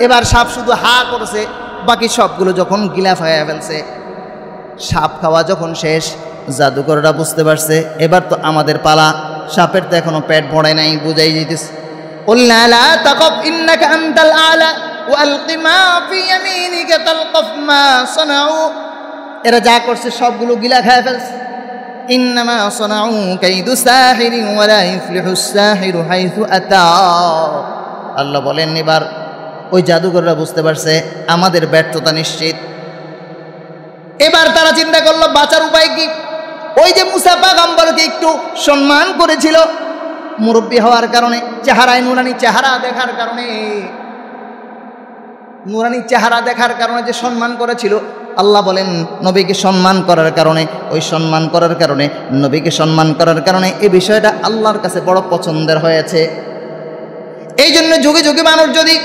এবার সাপ শুধু হা করেছে, বাকি সবগুলো যখন গিলাফ হয়ে ফেলছে, সাপ খাওয়া যখন শেষ, জাদুকররা বুঝতে পারছে এবার তো আমাদের পালা। সাপের তো এখনো পেট ভরে নাই, বুঝাই যেতেছে। কুলনা লা তাকাফ ইন্নাকা আনতাল আ'লা ওয়ালকি মা ফি ইয়ামিনিকা তালকাফ মা সানাউ। এরা যা করছে সবগুলো গিলা খেয়ে ফেলছে। ইন্নামা সানাউ কাইদু সাহিরিন ওয়া লা ইফলিহুস সাহিরু হাইথু আতা। আল্লাহ বলেন, এবার ওই জাদুকররা বুঝতে পারছে আমাদের ব্যর্থতা নিশ্চিত। এবার তারা চিন্তা করলো বাঁচার উপায় কি। ওই যে মুসা পয়গম্বরকে একটু সম্মান করেছিল, মুরব্বী হওয়ার কারণে, চেহারায় নুরানি চেহারা দেখার কারণে, নুরানি চেহারা দেখার কারণে যে সম্মান করেছিল, আল্লাহ বলেন নবীকে সম্মান করার কারণে, ওই সম্মান করার কারণে, নবীকে সম্মান করার কারণে এই বিষয়টা আল্লাহর কাছে বড় পছন্দের হয়েছে। এই জন্য যুগে যুগে মানুষ যদি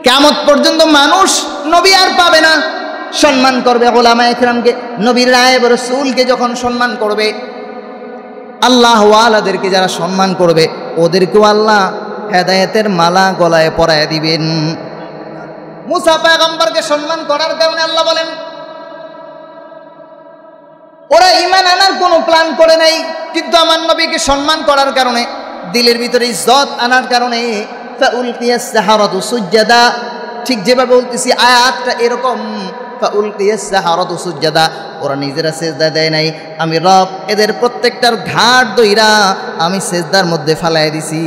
কিয়ামত পর্যন্ত মানুষ নবী আর পাবে না, সম্মান করবে উলামায়ে কেরামকে, নবীর নায়েব রাসূলকে যখন সম্মান করবে, আল্লাহ ওয়ালাদেরকে যারা সম্মান করবে ওদেরকেও আল্লাহ হেদায়েতের মালা গলায় পরায় দিবেন। মুসা পয়গম্বরকে সম্মান করার কারণে আল্লাহ বলেন, ওরা ঈমান আনার কোনো প্ল্যান করে নাই, কিন্তু আমার নবীকে সম্মান করার কারণে, দিলের ভিতরে ইজ্জত আনার কারণে ফাউলকিয়াস সাহারাতু সুজদা, ঠিক যেভাবে বলতেছি আয়াতটা এরকম, ফাউলকিয়াস সাহারাতু সুজদা, ওরা নিজেরা সিজদা দেয় নাই, আমি রব এদের প্রত্যেকটার ঘাড় দইরা আমি সিজদার মধ্যে ফালায় দিছি।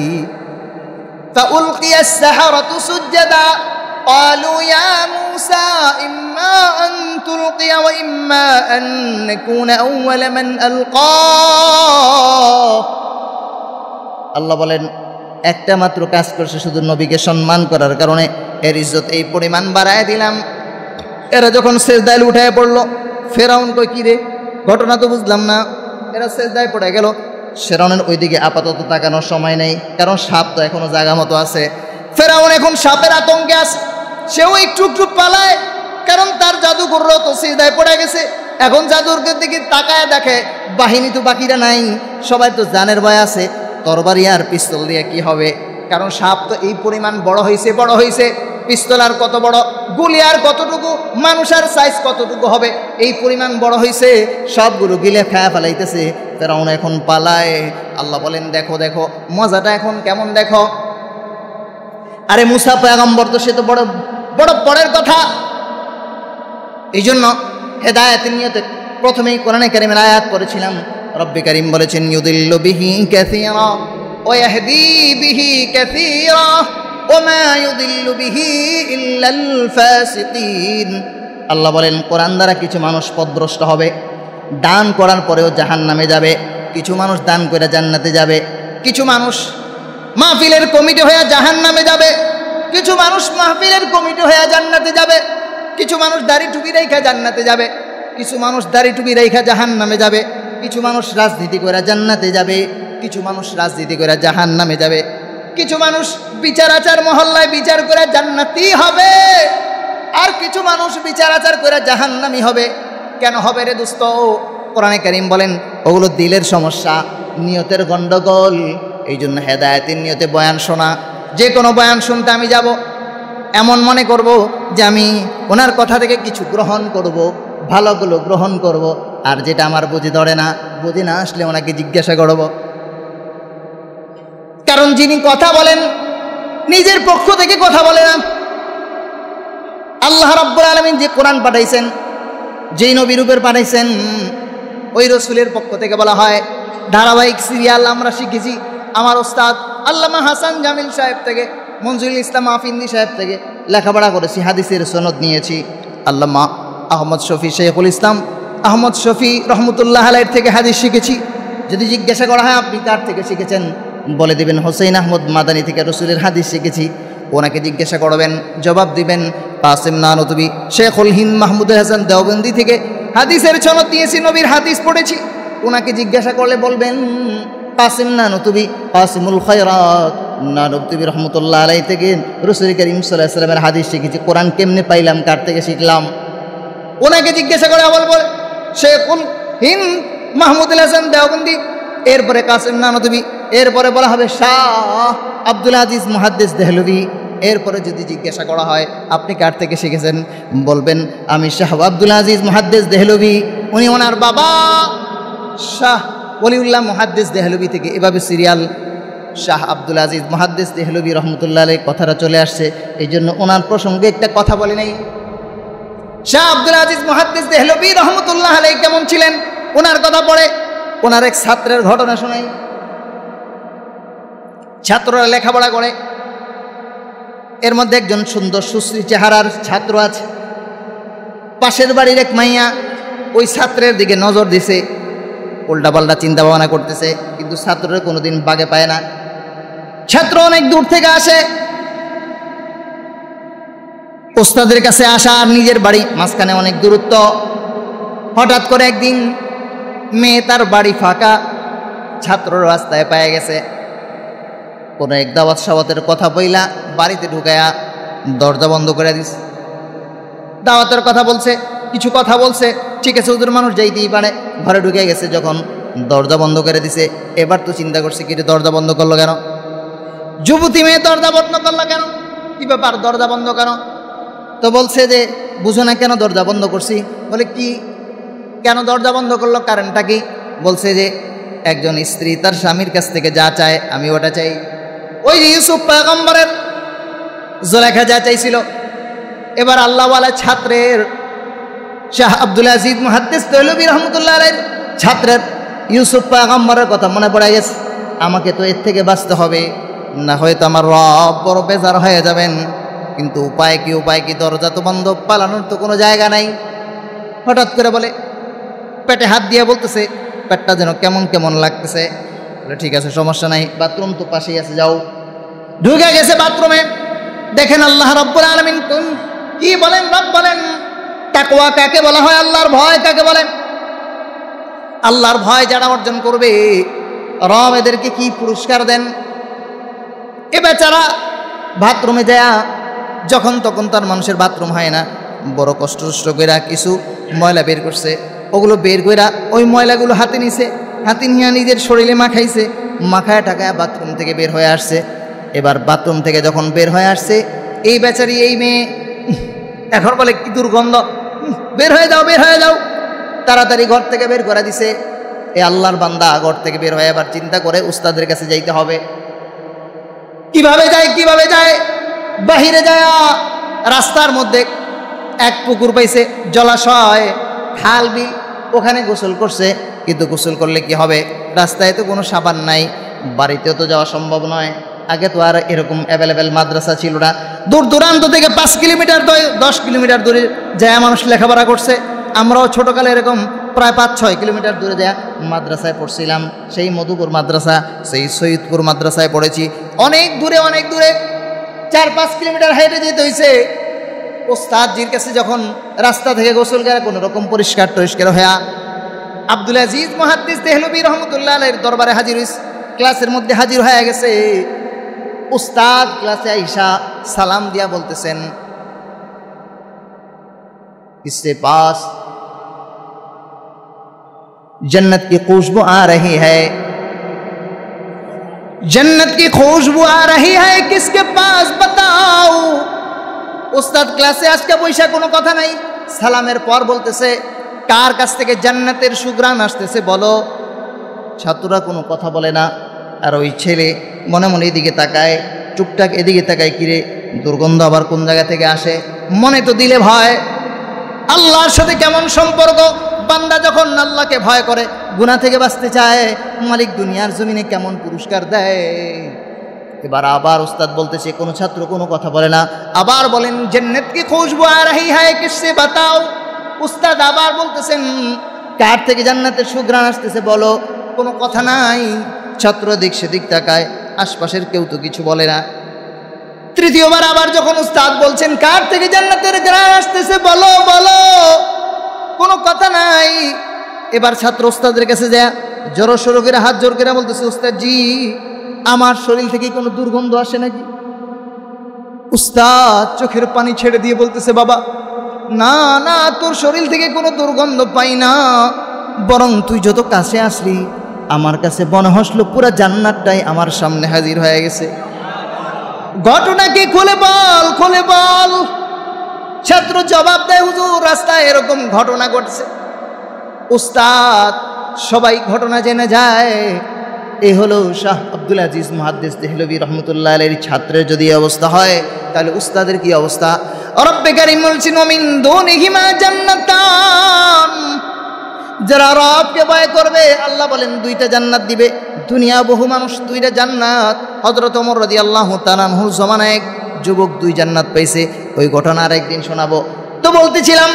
ফাউলকিয়াস সাহারাতু সুজদা ক্বালু ইয়া মূসা ইম্মা আন তুলকিয়া ওয়া ইম্মা আন নাকুনা আউওয়ালা মান আলকা। আল্লাহ বলেন একটা মাত্র কাজ করছে, শুধু নবীকে সম্মান করার কারণে এর ইজ্জত এই পরিমাণ বাড়ায় দিলাম। এরা যখন সেজদায় উঠায় পড়লো, ফেরাউন কই কি রে, ঘটনা তো বুঝলাম না। এরা সেজদায় পড়ে গেল। ফেরাউনের ওইদিকে আপাতত তাকানোর সময় নেই, কারণ সাপ তো এখনো জায়গা মতো আছে। ফেরাউন এখন সাপের আতঙ্কে আছে, সেও একটু একটু পালায়, কারণ তার জাদুঘররাও তো সেজদায় পড়ে গেছে। এখন জাদুঘরের দিকে তাকায় দেখে বাহিনী তো বাকিরা নাই, সবাই তো জানের ভয় আছে। তরবারি আর পিস্তল দিয়ে কি হবে, কারণ সাপ তো এই পরিমাণ বড় হয়েছে। পিস্তল আর কত বড়, গুলি আর কতটুকু, মানুষের সাইজ কতটুকু হবে, এই পরিমাণ বড় হয়েছে। সবগুলো গিলে খায়া ফেলাইতেছে। ফেরাউন এখন পালায়। আল্লাহ বলেন দেখো দেখো মজাটা এখন কেমন দেখো। আরে মুসা পয়গম্বর তো, সে তো বড় বড় পরের কথা। এই জন্য হেদায়েতের নিয়তে প্রথমেই কোরআনে কারীমের আয়াত পড়েছিলাম। রব্বে কারীম বলেছেন ইউদিল্লু বিহি কাসীরা ওয়া ইয়াহদি বিহি কাসীরা ওয়া মা ইউদিল্লু বিহি ইল্লাল ফাসিকিন। আল্লাহ বলেন কোরআন দ্বারা কিছু মানুষ পথভ্রষ্ট হবে, দান করার পরেও জাহান্নামে যাবে। কিছু মানুষ দান করে জান্নাতে যাবে, কিছু মানুষ মাহফিলের কমিটি হয়ে জাহান্নামে যাবে, কিছু মানুষ মাহফিলের কমিটি হয়ে জান্নাতে যাবে, কিছু মানুষ দাড়ি টুপি রেখা জান্নাতে যাবে, কিছু মানুষ দাড়ি টুপি রেখা জাহান্নামে যাবে, কিছু মানুষ রাজনীতি করে জান্নাতে যাবে, কিছু মানুষ রাজনীতি করে জাহান্নামে যাবে, কিছু মানুষ বিচার আচার মহল্লায় বিচার করে জান্নাতি হবে, আর কিছু মানুষ বিচার আচার করে জাহান্নামী হবে। কেন হবে রে দোস্ত? কোরআনে কারীম বলেন ওগুলো দিলের সমস্যা, নিয়তের গন্ডগোল। এই জন্য হেদায়েতের নিয়তে বয়ান শোনা, যে কোনো বয়ান শুনতে আমি যাব, এমন মনে করব যে আমি ওনার কথা থেকে কিছু গ্রহণ করব, ভালোগুলো গ্রহণ করব, আর যেটা আমার বুঝি না আসলে ওনাকে জিজ্ঞাসা করব। কারণ যিনি কথা বলেন নিজের পক্ষ থেকে কথা বলে না। আল্লাহ রাব্বুল আলামিন যে কোরআন পাঠাইছেন, যেই নবীর উপর পাঠাইছেন, ওই রসুলের পক্ষ থেকে বলা হয়। ধারাবাহিক সিরিয়াল আমরা শিখেছি আমার ওস্তাদ আল্লামা হাসান জামিল সাহেব থেকে, মনজুরুল ইসলাম আফিন্দি সাহেব থেকে লেখাপড়া করেছি, হাদিসের সনদ নিয়েছি। আল্লামা আহমদ শফি শেখুল ইসলাম আহমদ শফি রহমতুল্লাহ আলাইহির থেকে হাদিস শিখেছি। যদি জিজ্ঞাসা করা হয় আপনি কার থেকে শিখেছেন, বলে দিবেন হোসেন আহমদ মাদানী থেকে রসুলের হাদিস শিখেছি। ওনাকে জিজ্ঞাসা করবেন, জবাব দিবেন কাসিম নানুতুবি শেখুল হিন্দ মাহমুদুল হাসান দেওবন্দি থেকে হাদিসের সনদ দিয়েছি, নবীর হাদিস পড়েছি। ওনাকে জিজ্ঞাসা করলে বলবেন কাসিম নানুতুবি কাসিমুল খায়রাত নানুতুবি রহমতুল্লাহ আলাইহি থেকে রাসূল করিম সাল্লাল্লাহু আলাইহি ওয়াসাল্লামের হাদিস শিখেছি। কোরআন কেমনে পাইলাম, কার থেকে শিখলাম? ওনাকে জিজ্ঞাসা করে বলবো শেখুল হিন্দ মাহমুদুল হাসান দেওবন্দি, এরপরে কাসিম নানুতুবি, এরপরে বলা হবে শাহ আব্দুল আজিজ মুহাদ্দিস দেহলভি। এরপরে যদি জিজ্ঞাসা করা হয় আপনি কার থেকে শিখেছেন, বলবেন আমি শাহ আব্দুল আজিজ মুহাদ্দিস দেহলভি। উনি ওনার বাবা শাহ ওলিউল্লাহ মুহাদ্দিস দেহলভি থেকে। এভাবে সিরিয়াল শাহ আব্দুল আজিজ মুহাদ্দিস দেহলভি রহমতুল্লাহ আলাইহি কথাটা চলে আসছে। এই জন্য ওনার প্রসঙ্গে একটা কথা বলে নাই। শাহ আব্দুল আজিজ মুহাদ্দিস দেহলভি রহমতুল্লাহ আলাইহি কেমন ছিলেন, ওনার কথা পড়ে ওনার এক ছাত্রের ঘটনা শোনাই। ছাত্ররা লেখাপড়া করে, এর মধ্যে একজন সুন্দর সুশ্রী চেহারার ছাত্র আছে। পাশের বাড়ির এক মাইয়া ওই ছাত্রের দিকে নজর দিছে, উল্টাপাল্টা চিন্তা ভাবনা করতেছে, কিন্তু ছাত্রের কোনোদিন বাগে পায় না। ছাত্র অনেক দূর থেকে আসে, ওস্তাদের কাছে আসা আর নিজের বাড়ি মাঝখানে অনেক দূরত্ব। হঠাৎ করে একদিন মেয়ে তার বাড়ি ফাঁকা, ছাত্র রাস্তায় পেয়ে গেছে। কোনো এক দাওয়াত সাওয়াতের কথা বইলা বাড়িতে ঢুকায়া দরজা বন্ধ করে দিস। দাওয়াতের কথা বলছে, কিছু কথা বলছে, ঠিক আছে ওদের মানুষ যাইতেই পারে। ঘরে ঢুকে গেছে, যখন দরজা বন্ধ করে দিছে, এবার তো চিন্তা করছে কি দরজা বন্ধ করলো কেন, যুবতী মেয়ে দরজা বন্ধ করলো কেন, কি ব্যাপার দরজা বন্ধ কেন? তো বলছে যে বুঝো না কেন দরজা বন্ধ করছি। বলে কি, কেন দরজা বন্ধ করলো, কারণটা কি? বলছে যে একজন স্ত্রী তার স্বামীর কাছ থেকে যা চায় আমি ওটা চাই। ওই যে ইউসুফ পয়গম্বরের জুলাইখা যা চাইছিল, এবার আল্লাহওয়ালা ছাত্রের শাহ আব্দুল আজিজ মুহাদ্দিস দেহলভি রহমতুল্লাহ আলাইহির ছাত্রের ইউসুফ পয়গম্বরের কথা মনে পড়ে গেছে। আমাকে তো এর থেকে বাঁচতে হবে, না হয়তো আমার রব বড় বেজার হয়ে যাবেন। কিন্তু উপায় কি, দরজা তো বন্ধ, পালানোর তো কোনো জায়গা নাই। হঠাৎ করে বলে, পেটে হাত দিয়ে বলতেছে, পেটটা যেন কেমন কেমন লাগতেছে। বলে ঠিক আছে, সমস্যা নাই, বাথরুম তো পাশেই আছে, যাও। ঢুকে গেছে বাথরুমে। দেখেন আল্লাহ রাব্বুল আলামিন কি বলেন? রব বলেন তাকওয়া কাকে বলা হয়, আল্লাহর ভয় কাকে বলেন? আল্লাহর ভয় যারা অর্জন করবে রব এদেরকে কি পুরস্কার দেন? এ বেচারা বাথরুমে যায়, যখন তখন তার মানুষের বাথরুম হয় না, বড় কষ্ট কইরা কিছু ময়লা বের করছে, ওগুলো বের কইরা ওই ময়লাগুলো হাতে নিছে, হাতে নিয়ে নিজের শরীরে মাখাইছে, মাখায় টাকায় বাথরুম থেকে বের হয়ে আসছে। এবার বাথরুম থেকে যখন বের হয়ে আসছে, এই বেচারি এই মেয়ে এখন বলে কি দুর্গন্ধ, বের হয়ে যাও, বের হয়ে যাও। তাড়াতাড়ি ঘর থেকে বের করে দিছে। এ আল্লাহর বান্দা ঘর থেকে বের হয়ে আবার চিন্তা করে উস্তাদের কাছে যাইতে হবে। কিভাবে যায়, কিভাবে যায়? বাহিরে যায়, রাস্তার মধ্যে এক পুকুর পাইছে, জলাশয়, খাল বিল, ওখানে গোসল করছে। কিন্তু গোসল করলে কি হবে? রাস্তায় তো কোনো সাবান নাই, বাড়িতেও তো যাওয়া সম্ভব নয়। আগে তো আর এরকম অ্যাভেলেবেল মাদ্রাসা ছিল না। দূর দূরান্ত থেকে 5 কিলোমিটার 10 কিলোমিটার দূরে যায় মানুষ লেখাপড়া করছে। আমরাও ছোটকালে এরকম প্রায় 5-6 কিলোমিটার দূরে যায় মাদ্রাসায় পড়ছিলাম। সেই মধুপুর মাদ্রাসা, সেই সৈয়দপুর মাদ্রাসায় পড়েছি। অনেক দূরে, অনেক দূরে 4-5 কিলোমিটার হেঁটে যেতে হয়েছে। ওস্তাদজির কাছে যখন রাস্তা থেকে গোসল করে কোনো রকম পরিষ্কার টরিষ্কার হয়ে আব্দুল আজিজ মুহাদ্দিস দেহলভী রহমতুল্লাহ আলাইহির দরবারে হাজির হয়েছে। ক্লাসের মধ্যে হাজির হয়ে গেছে। উস্তাদ ক্লাসে আইসা সালাম দিয়া বলতেছেন, इससे पास जन्नत की खुशबू आ रही है, जन्नत की खुशबू आ रही है, किसके पास बताओ। उस्ताद क्लासे আজকে বৈশা কোনো কথা নাই, সালামের পর বলতেছে কার কাছ থেকে জান্নাতের সুঘ্রাণ আসতেছে বলো। ছাত্ররা কোনো কথা বলে না। আর ওই ছেলে মনে মনে এদিকে তাকায়, টুকটাক এদিকে তাকায়, কিরে দুর্গন্ধ আবার কোন জায়গা থেকে আসে। মনে তো দিলে ভয়, আল্লাহর সাথে কেমন সম্পর্ক। বান্দা যখন আল্লাহকে ভয় করে, গুনাহ থেকে বাঁচতে চায়, মালিক দুনিয়ার জমিনে কেমন পুরস্কার দেয়। এবার আবার উস্তাদ বলতেছে, কোনো ছাত্র কোনো কথা বলে না। আবার বলেন জান্নাত কি খুশবু আ রহি হ্যায়, কিসসে বাতাও। উস্তাদ আবার বলতেছেন কার থেকে জান্নাতের সুঘ্রাণ আসতেছে বলো। কোনো কথা নাই। ছাত্র দিক সেদিক তাকায়, আশপাশের কেউ তো কিছু বলে না। তৃতীয়বার আবার যখন উস্তাদ বলছেন কার থেকে জান্নাতের ঘ্রাণ আসতেছে বলো বলো, কোনো কথা নাই। এবার ছাত্র উস্তাদের কাছে যায়, জোর সরো করে হাত জোর করে বলতেছে, উস্তাদ জি আমার শরীর থেকে কোনো দুর্গন্ধ আসে নাকি? উস্তাদ চোখের পানি ছেড়ে দিয়ে বলতেছে, বাবা না না, তোর শরীর থেকে কোনো দুর্গন্ধ পাই না, বরং তুই যত কাছে আসলি আমার কাছে মনে হসলো পুরা জান্নাতটাই আমার সামনে হাজির হয়ে গেছে। ঘটনা কি খুলে বল, খুলে বল। ছাত্র জবাব দেয়, হুজুর রাস্তায় এরকম ঘটনা ঘটছে। উস্তাদ সবাই ঘটনা জেনে যায়। এই হলো শাহ আব্দুল আজিজ মুহাদ্দিস দেহলভী রহমতুল্লাহ আলাইহির ছাত্রের যদি অবস্থা হয়, তাহলে উস্তাদের কি অবস্থা। রব্বে কারীম বলছেন মিন দুনিহিমা জান্নাতান, যারা রবকে ভয় করবে আল্লাহ বলেন 2টা জান্নাত দিবে। দুনিয়া বহু মানুষ 2টা জান্নাত। হযরত ওমর রাদিয়াল্লাহু তাআলা আনহুর জামানায় এক যুবক 2 জান্নাত পাইছে। ওই ঘটনা আরেকদিন শোনাবো। তো বলতেছিলাম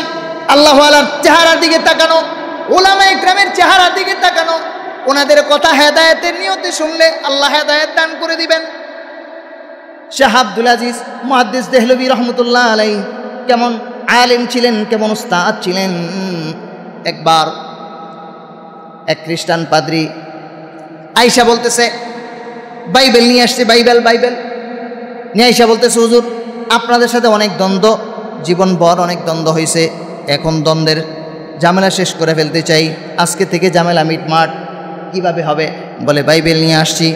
আল্লাহ ওয়ালার চেহারার দিকে তাকানো, উলামায়ে কেরামের চেহারার দিকে তাকানো, ওনাদের কথা হেদায়েতের নিয়তে শুনলে আল্লাহ হেদায়েত দান করে দিবেন। শাহ আব্দুল আজিজ মুহাদ্দিস দেহলভী রহমতুল্লাহ আলাইহি কেমন আলেম ছিলেন, কেমন উস্তাদ ছিলেন। একবার এক খ্রিস্টান পাদ্রী আয়েশা বলতেছে, বাইবেল নিয়ে আসছে, বাইবেল নিয়ে আয়েশা বলতেছে, হুজুর আপনাদের সাথে অনেক দ্বন্দ্ব, জীবনভর অনেক দ্বন্দ্ব হয়েছে, এখন দ্বন্দ্বের ঝামেলা শেষ করে ফেলতে চাই, আজকে থেকে ঝামেলা মিটমাট। কিভাবে হবে? বলে বাইবেল নিয়ে আসছি।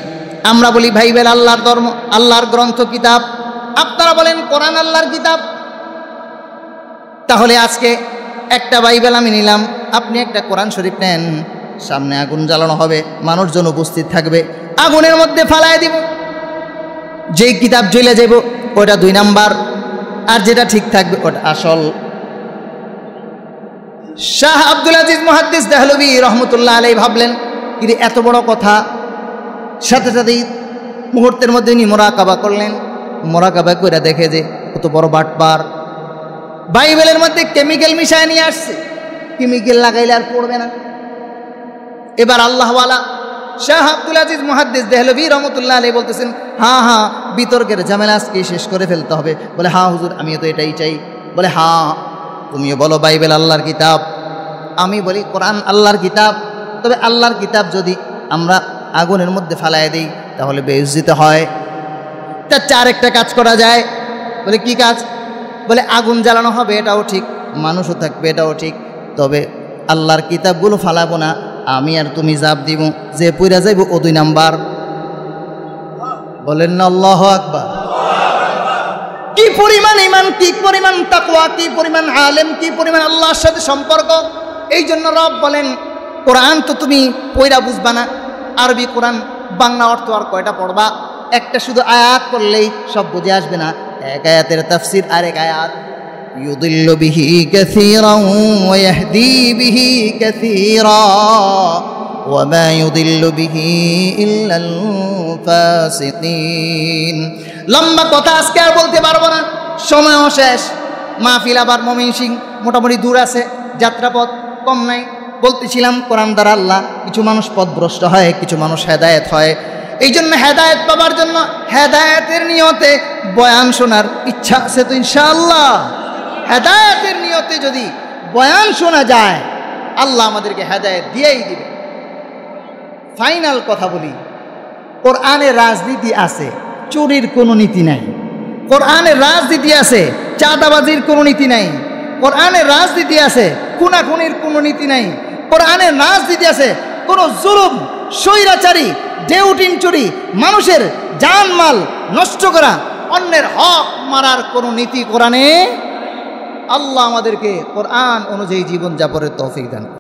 আমরা বলি বাইবেল আল্লাহর ধর্ম, আল্লাহর গ্রন্থ, কিতাব। আপনারা বলেন কোরআন আল্লাহর কিতাব। তাহলে আজকে একটা বাইবেল আমি নিলাম, আপনি একটা কোরআন শরীফ নেন, সামনে আগুন জ্বালানো হবে, মানুষজন উপস্থিত থাকবে, আগুনের মধ্যে ফালায় দিব। যেই কিতাব জ্বলে যাব ওটা 2 নাম্বার, আর যেটা ঠিক থাকবে ওটা আসল। শাহ আব্দুল আজিজ মুহাদ্দিস দেহলভী রহমতুল্লাহ আলাইহি ভাবলেন, কিন্তু এত বড় কথা। সাথে সাথেই মুহূর্তের মধ্যে উনি মোরাকাবা করলেন। মোরাকাবা করে দেখে যে কত বড় বাটপার, বাইবেলের মধ্যে কেমিক্যাল মিশায় নিয়ে আসছে। কেমিক্যাল লাগাইলে আর পড়বে না। এবার আল্লাহওয়ালা শাহ আব্দুল আজিজ মুহাদ্দিস দেহলভী রহমতুল্লাহ আলাইহি বলতেছেন, হ্যাঁ হ্যাঁ বিতর্কের ঝামেলা আজকে শেষ করে ফেলতে হবে। বলে হ্যাঁ হুজুর, আমিও তো এটাই চাই। বলে হ্যাঁ, তুমিও বলো বাইবেল আল্লাহর কিতাব, আমি বলি কোরআন আল্লাহর কিতাব। তবে আল্লাহর কিতাব যদি আমরা আগুনের মধ্যে ফালায় দিই তাহলে বেইজ্জতি হয়। তার আরেকটা কাজ করা যায়। বলে কি কাজ? বলে আগুন জ্বালানো হবে, এটাও ঠিক, মানুষও থাকবে, এটাও ঠিক, তবে আল্লাহর কিতাবগুলো ফালাবো না, আমি আর তুমি জাপ দিব, যে পুইরা যাইব ও 2 নাম্বার। বলেন না আল্লাহু আকবার। কি পরিমাণ ঈমান, কি পরিমাণ তাকওয়া, কি পরিমাণ আলেম, কি পরিমাণ আল্লাহর সাথে সম্পর্ক। এই জন্য রব বলেন কোরআন তো তুমি পয়রা বুঝবা না, আরবি কোরআন বাংলা অর্থ আর কয়টা পড়বা? একটা শুধু আয়াত পড়লেই সব বুঝে আসবে না। এক আয়াতের তাফসীর আরেক আয়াত। ইউদিল্লু বিহি কাসীরান ওয়া ইয়াহদি বিহি কাসীরা ওয়া মা ইউদিল্লু বিহি ইল্লাল ফাসিকিন। লম্বা কথা আজকে আর বলতে পারবো না, সময়ও শেষ। মাহফিল আবার ময়মনসিংহ মোটামুটি দূর আছে, যাত্রাপথ কম নাই। বলতেছিলাম কোরআন দ্বারা আল্লাহ কিছু মানুষ পথভ্রষ্ট হয়, কিছু মানুষ হেদায়েত হয়। এই জন্য হেদায়েত পাবার জন্য হেদায়েতের নিয়তে বয়ান শোনার ইচ্ছা আছে তো ইনশাআল্লাহ। হেদায়েতের নিয়তে যদি বয়ান শোনা যায় আল্লাহ আমাদেরকে হেদায়েত দিয়েই দিবে। ফাইনাল কথা বলি, কোরআনে রাজনীতি আছে, চুরির কোনো নীতি নাই। কোরআনে রাজনীতি আছে, চাঁদাবাজির কোনো নীতি নাই। কোরআনে রাজনীতি আছে, খুনাখুনির কোনো নীতি নাই। কোরআনে রাজনীতি আছে, কোনো জুলুম, স্বৈরাচারী, ডেউটিন চুরি, মানুষের জানমাল নষ্ট করা, অন্যের হক মারার কোনো নীতি কোরআনে। আল্লাহ আমাদেরকে কোরআন অনুযায়ী জীবনযাপনের তৌফিক দান।